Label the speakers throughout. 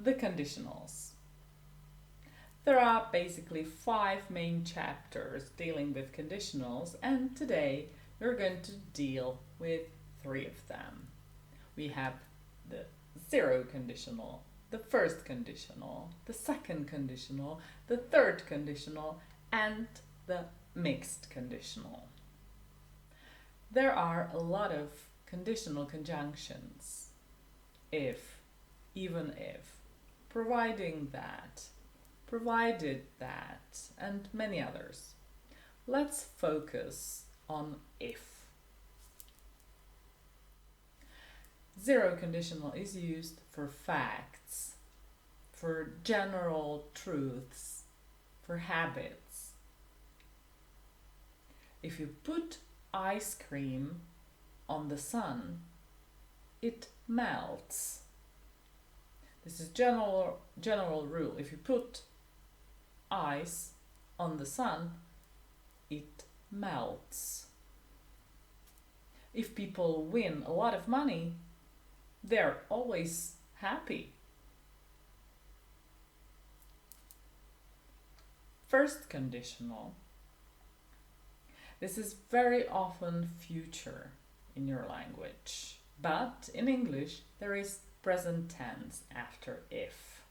Speaker 1: the conditionals. There are basically 5 main chapters dealing with conditionals, and today we're going to deal with 3 of them. We have the zero conditional, the first conditional, the second conditional, the third conditional, and the mixed conditional. There are a lot of conditional conjunctions. If, even if, providing that, provided that, and many others. Let's focus on if. Zero conditional is used for facts, for general truths, for habits. If you put ice cream on the sun, it melts. This is general rule. If you put ice on the sun, it melts. If people win a lot of money, they're always happy. First conditional. This is very often future in your language, but in English there is present tense after if.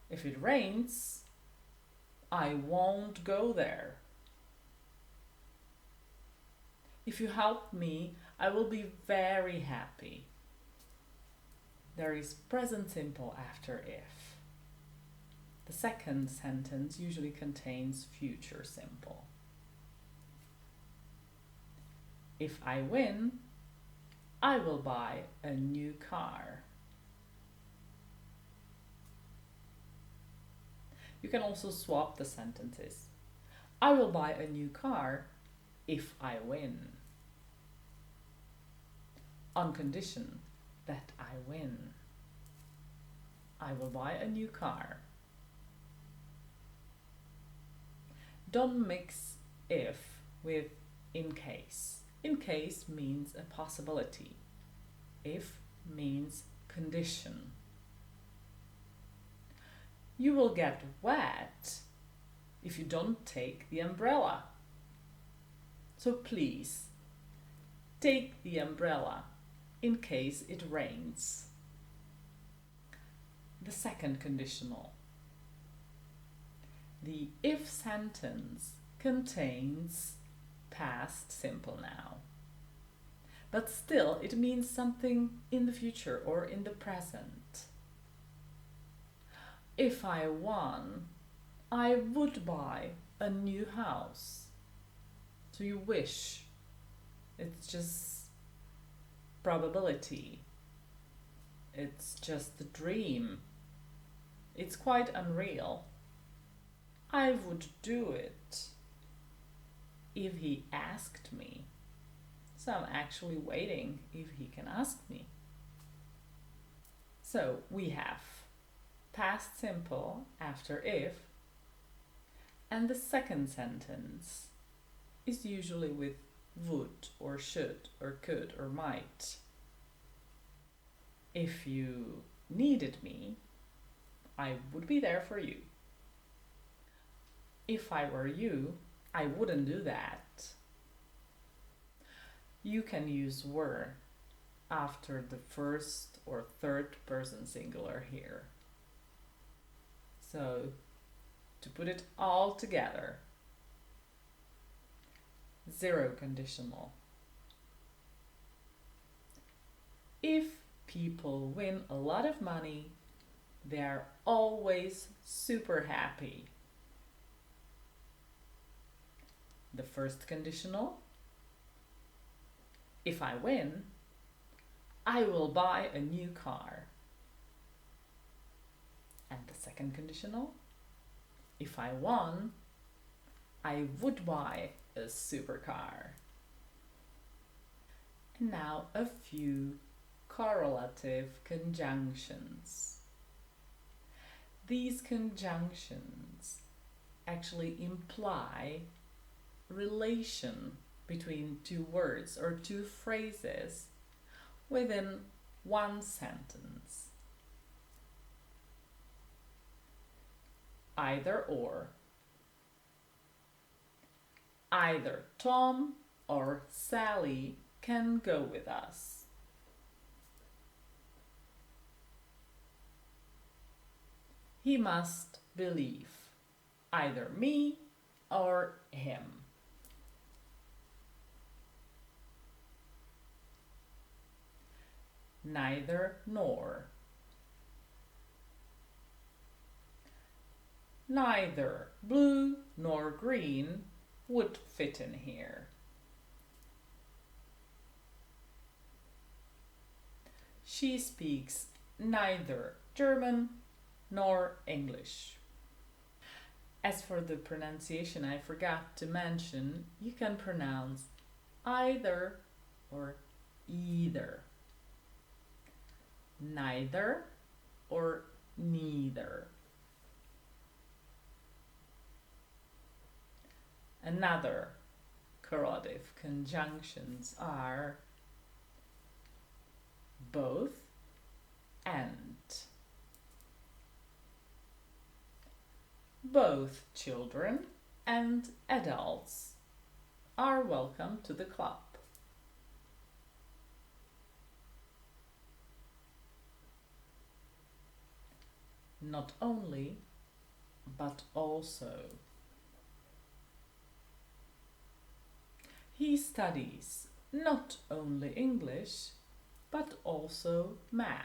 Speaker 1: If it rains, I won't go there. If you help me, I will be very happy. There is present simple after if. The second sentence usually contains future simple. If I win, I will buy a new car. You can also swap the sentences. I will buy a new car if I win. On condition that I win. I will buy a new car. Don't mix if with in case. In case means a possibility. If means condition. You will get wet if you don't take the umbrella. So please, take the umbrella in case it rains. The second conditional. The if sentence contains past simple now, but still it means something in the future or in the present. If I won, I would buy a new house. So you wish. It's just probability. It's just a dream. It's quite unreal. I would do it if he asked me. So I'm actually waiting if he can ask me. So we have past simple after if, and the second sentence is usually with would or should or could or might. If you needed me, I would be there for you. If I were you, I wouldn't do that. You can use were after the first or third person singular here. So, to put it all together, zero conditional. If people win a lot of money, they're always super happy. The first conditional. If I win, I will buy a new car. And the second conditional. If I won, I would buy a supercar. And now a few correlative conjunctions. These conjunctions actually imply relation between two words or two phrases within one sentence. Either or. Either Tom or Sally can go with us. He must believe either me or him. Neither nor. Neither blue nor green would fit in here. She speaks neither German nor English. As for the pronunciation, I forgot to mention, you can pronounce either or either. Neither or neither. Another correlative conjunctions are both and. Both children and adults are welcome to the club. Not only, but also. He studies not only English, but also math.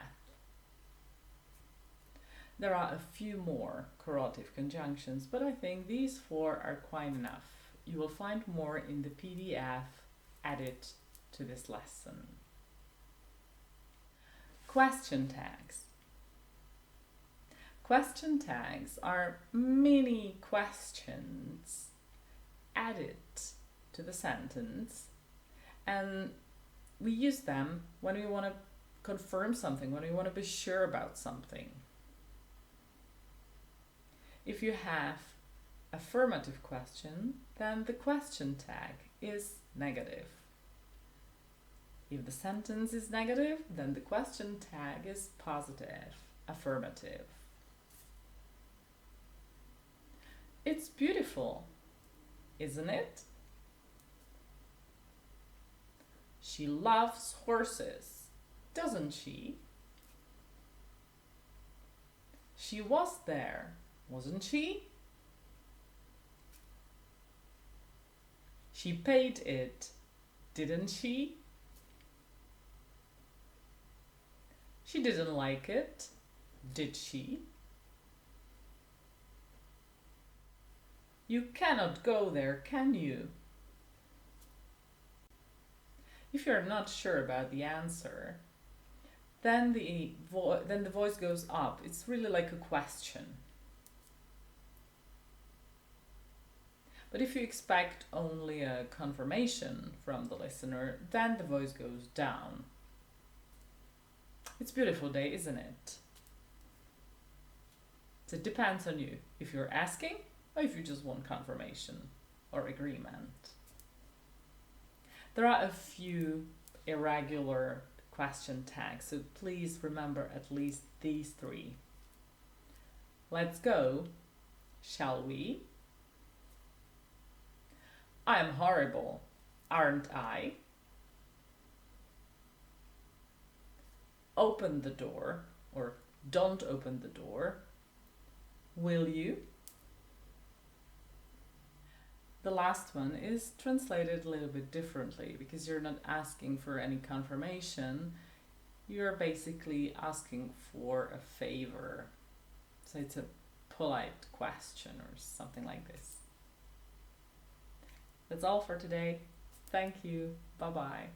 Speaker 1: There are a few more correlative conjunctions, but I think these 4 are quite enough. You will find more in the PDF added to this lesson. Question tags. Question tags are mini questions added to the sentence, and we use them when we want to confirm something, when we want to be sure about something. If you have affirmative question, then the question tag is negative. If the sentence is negative, then the question tag is positive, affirmative. It's beautiful, isn't it? She loves horses, doesn't she? She was there, wasn't she? She paid it, didn't she? She didn't like it, did she? You cannot go there, can you? If you're not sure about the answer, then the voice goes up. It's really like a question. But if you expect only a confirmation from the listener, then the voice goes down. It's a beautiful day, isn't it? So it depends on you, if you're asking or if you just want confirmation or agreement. There are a few irregular question tags, so please remember at least these 3. Let's go, shall we? I am horrible, aren't I? Open the door, or don't open the door. Will you? The last one is translated a little bit differently because you're not asking for any confirmation. You're basically asking for a favor. So it's a polite question or something like this. That's all for today. Thank you. Bye-bye.